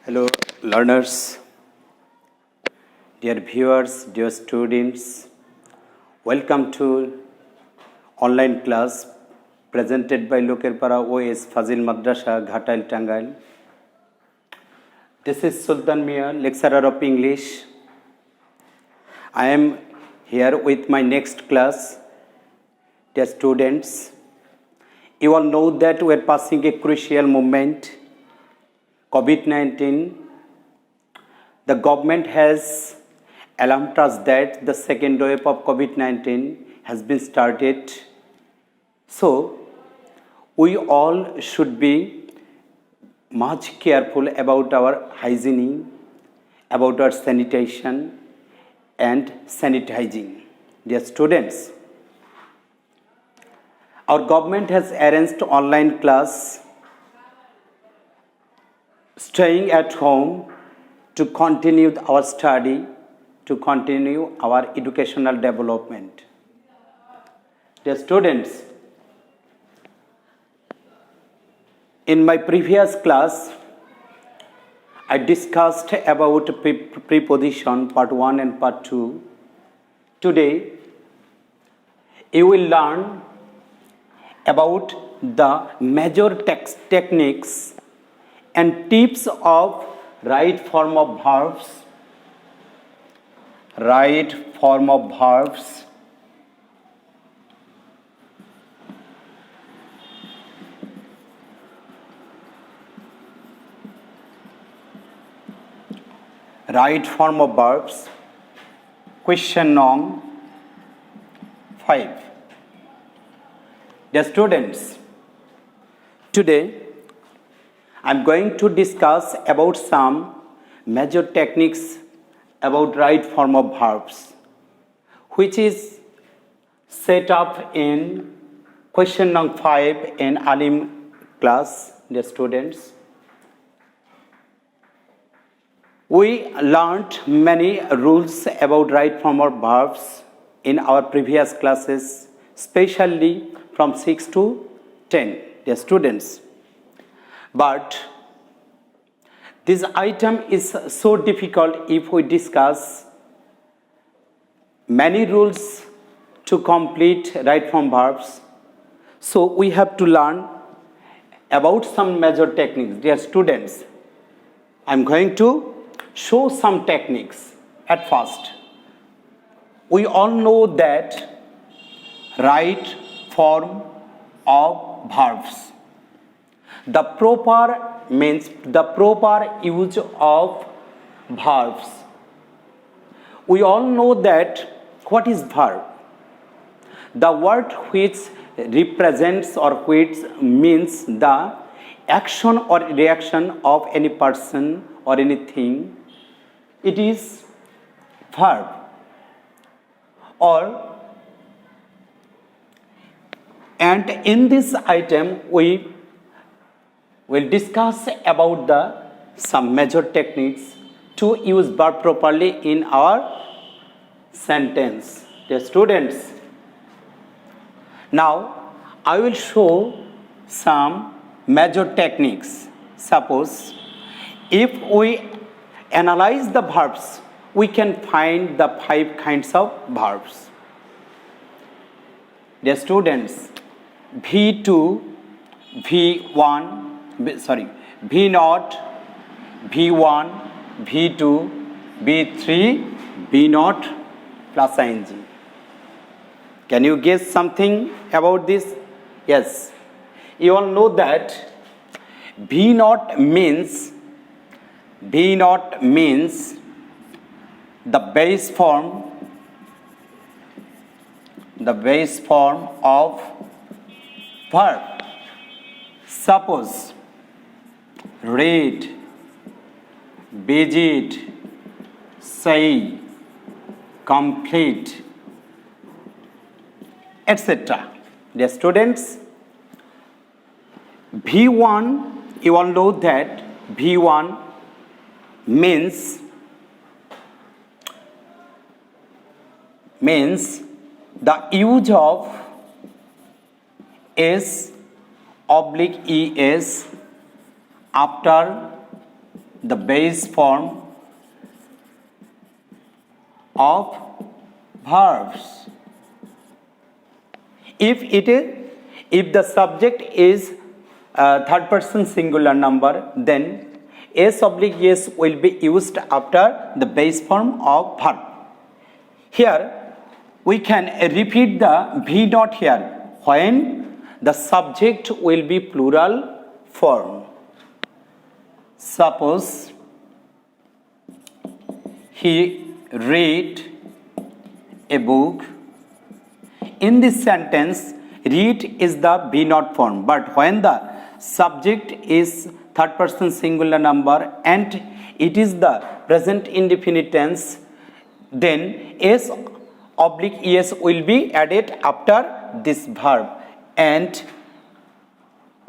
Hello, learners, dear viewers, dear students. Welcome to online class presented by Lokerpara OS Fazil Madrasa, Ghatal, Tangail. This is Sultan Mia, lecturer of English. I am here with my next class, dear students. You all know that we are passing a crucial moment. COVID-19, the government has alarmed us that the second wave of COVID-19 has been started. So, we all should be much careful about our hygiene, about our sanitation and sanitizing. Dear students, our government has arranged online class, staying at home to continue our study, to continue our educational development. Dear students, in my previous class, I discussed about preposition part 1 and part 2. Today, you will learn about the major techniques and tips of right form of verbs. Right form of verbs. Right form of verbs. Question number 5. Dear students, today I am going to discuss about some major techniques about right form of verbs, which is set up in question number 5 in Alim class, dear students. We learned many rules about right form of verbs in our previous classes, especially from 6 to 10, dear students. But this item is so difficult if we discuss many rules to complete right form verbs. So we have to learn about some major techniques. Dear students, I am going to show some techniques at first. We all know that right form of verbs. The proper means the proper use of verbs. We all know that what is verb? The word which represents or which means the action or reaction of any person or anything. It is verb. And in this item we will discuss about some major techniques to use verb properly in our sentence. Dear students, now I will show some major techniques. Suppose if we analyze the verbs, we can find the 5 kinds of verbs. Dear students, V2, V1, V0, V1, V2, V3, V0 plus ing. Can you guess something about this? Yes. You all know that V0 means the base form of verb. Suppose read, visit, say, complete, etc. Dear students, V1, you all know that V1 means the use of s/es after the base form of verbs. If the subject is third person singular number, then s oblique s will be used after the base form of verb. Here we can repeat the v not here when the subject will be plural form. Suppose he read a book. In this sentence, read is the be not form, but when the subject is third person singular number and it is the present indefinite tense, then s oblique es will be added after this verb, and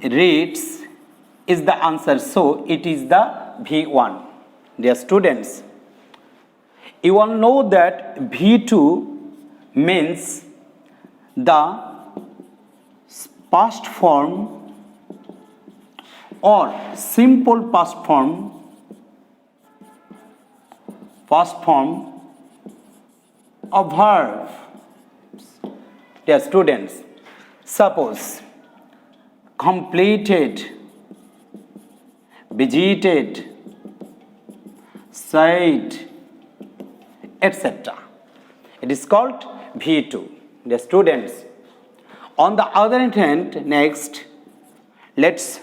reads is the answer, so it is the v1. Dear students, you all know that v2 means the past form or simple past form of verb. Dear students, suppose completed, visited, said, etc. It is called v2. The students, on the other hand, next let's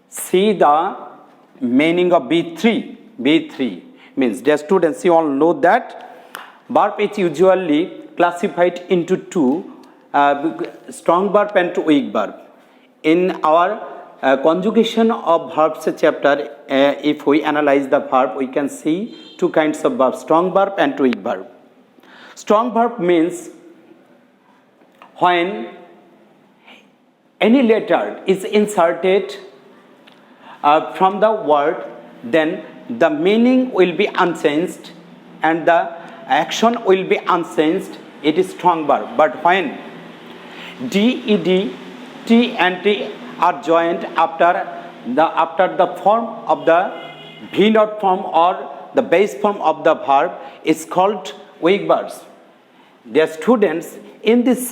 see the meaning of b3. b3 means, dear students, you all know that verb is usually classified into two, strong verb and weak verb. In our conjugation of verbs chapter, if we analyze the verb, we can see two kinds of verbs, strong verb and weak verb. Strong verb means when any letter is inserted from the word, then the meaning will be unchanged and the action will be unchanged. It is strong verb. But when d, ed, t and t are joined after the form of the v not form or the base form of the verb, is called weak verbs. Dear students, in this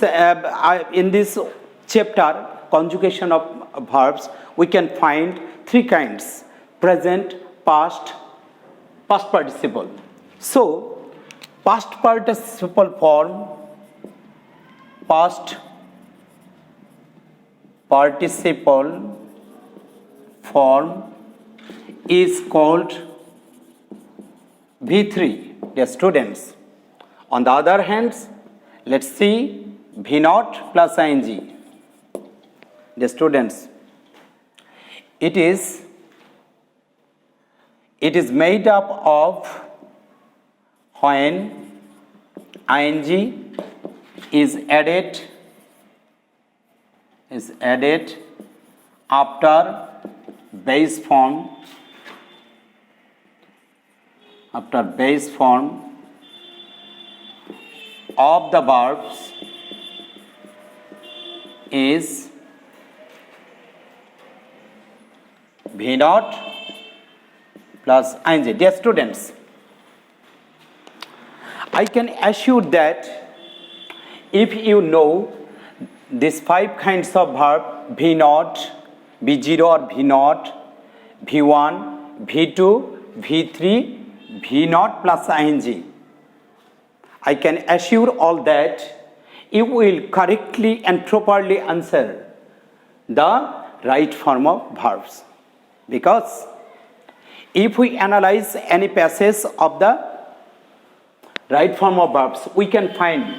chapter, conjugation of verbs, we can find three kinds: present, past participle. So past participle form is called v3. Dear students, on the other hand, let's see v naught plus ing. Dear students, it is made up of when ing is added after base form of the verbs is v naught plus ing. Dear students, I can assure that if you know these five kinds of verb, v naught, v0 or v naught, v1, v2, v3, v naught plus ing, I can assure all that you will correctly and properly answer the right form of verbs. Because if we analyze any passage of the right form of verbs, we can find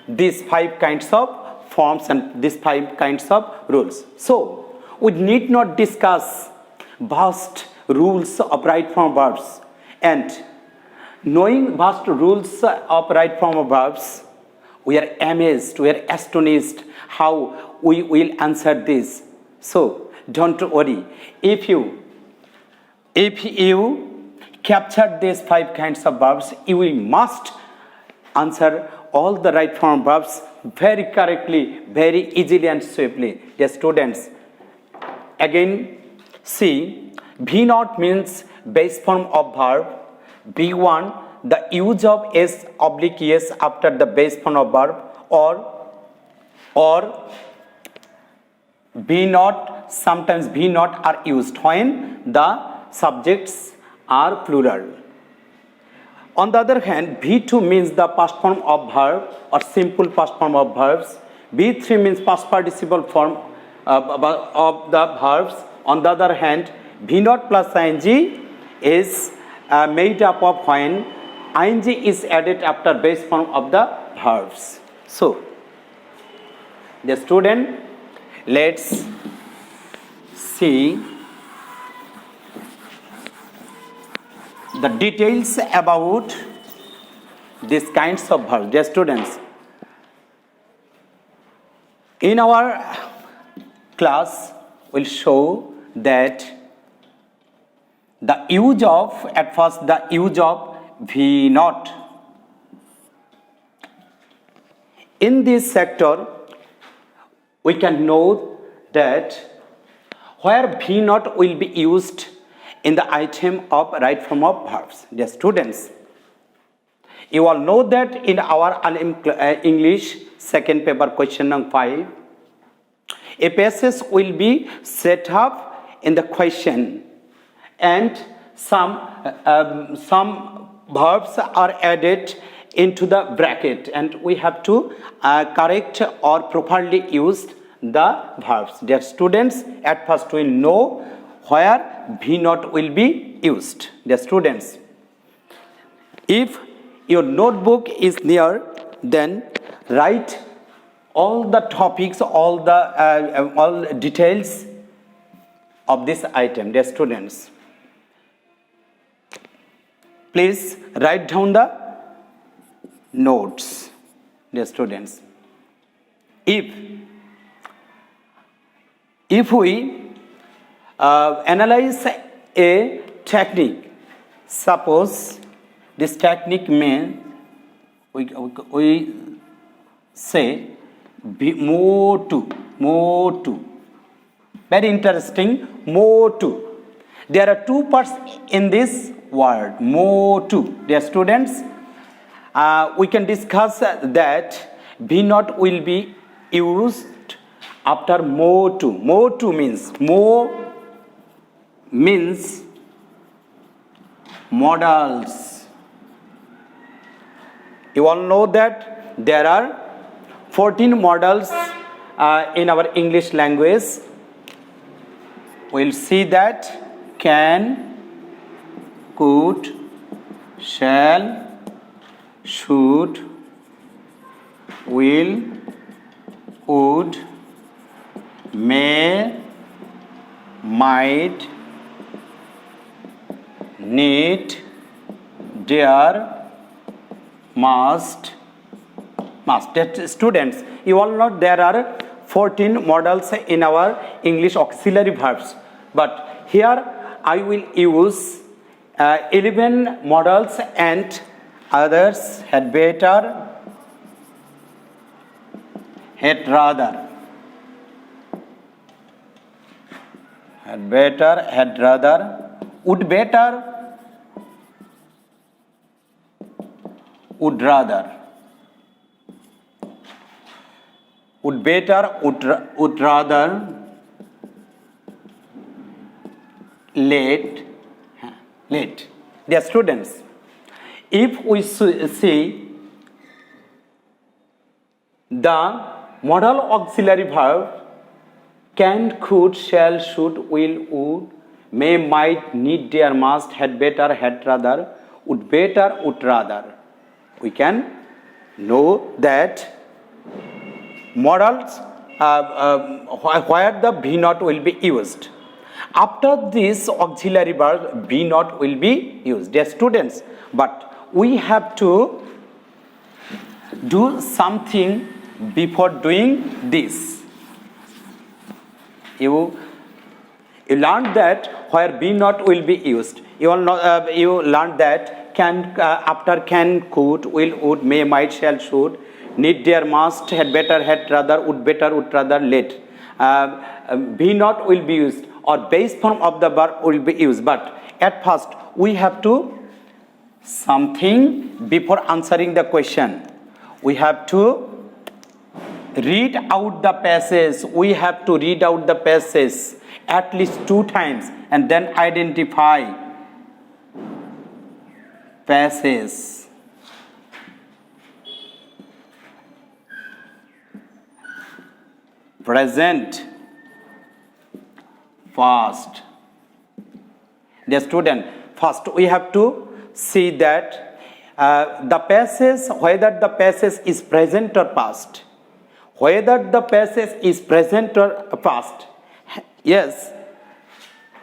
these five kinds of forms and these five kinds of rules. So we need not discuss vast rules of right form verbs, and knowing vast rules of right form of verbs, we are amazed, we are astonished how we will answer this. So don't worry, if you capture these five kinds of verbs, you will must answer all the right form verbs very correctly, very easily and swiftly. Dear students, again see be not means base form of verb. B1, the use of s oblique s after the base form of verb, or be not, sometimes be not are used when the subjects are plural. On the other hand, B2 means the past form of verb or simple past form of verbs. B3 means past participle form of the verbs. On the other hand, B0 plus ing is made up of when ing is added after base form of the verbs. So, the student, let's see the details about these kinds of verbs. Dear students, in our class, we'll show that the use of, at first the use of V naught. In this sector, we can know that where V naught will be used in the item of right form of verbs. Dear students, you all know that in our English second paper question number 5, a passage will be set up in the question and some verbs are added into the bracket, and we have to correct or properly use the verbs. Dear students, at first we know where V naught will be used. Dear students, if your notebook is near, then write all the topics, all details of this item. Dear students, please write down the notes. Dear students, if we analyze a technique, suppose this technique means we say more to. Very interesting, more to. There are two parts in this word, more to. Dear students, we can discuss that be not will be used after more to. More to means, more means modals. You all know that there are 14 modals in our English language. We'll see that can, could, shall, should, will, would, may, might, need, dare, must. Students, you all know there are 14 models in our English auxiliary verbs, but here I will use 11 models and others had better, had rather. Had better, had rather, would better, would rather. Would better, would rather, late. Dear students, if we see the modal auxiliary verb can, could, shall, should, will, would, may, might, need, dare, must, had better, had rather, would better, would rather, we can know that modals where the V naught will be used. After this auxiliary verb, V naught will be used. Dear students, but we have to do something before doing this. You learned that where V naught will be used. You all know, you learned that can, after can, could, will, would, may, might, shall, should, need, dare, must, had better, had rather, would better, would rather, let. V naught will be used or base form of the verb will be used. But at first, we have to something before answering the question. We have to read out the passage. We have to read out the passage at least 2 times and then identify passage. Present, past. Dear student, first we have to see that the passage, whether the passage is present or past. Whether the passage is present or past. Yes,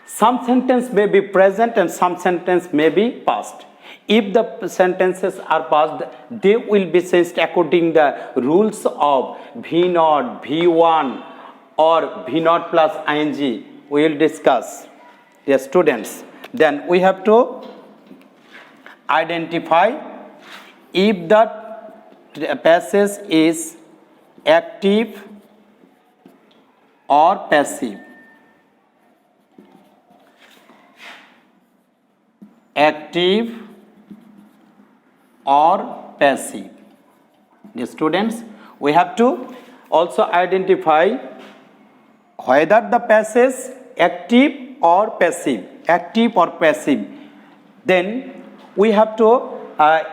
some sentence may be present and some sentence may be past. If the sentences are past, they will be changed according to the rules of V0, V1 or V0 plus ing. We will discuss. Yes, students. Then we have to identify if the passage is active or passive. Active or passive. The students, we have to also identify whether the passage active or passive. Active or passive. Then we have to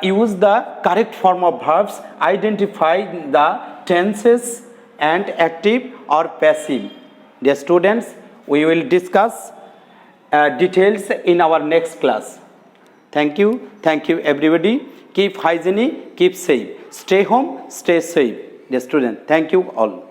use the correct form of verbs, identify the tenses and active or passive. Dear students, we will discuss details in our next class. Thank you everybody. Keep hygienic, keep safe. Stay home, stay safe. Dear student, thank you all.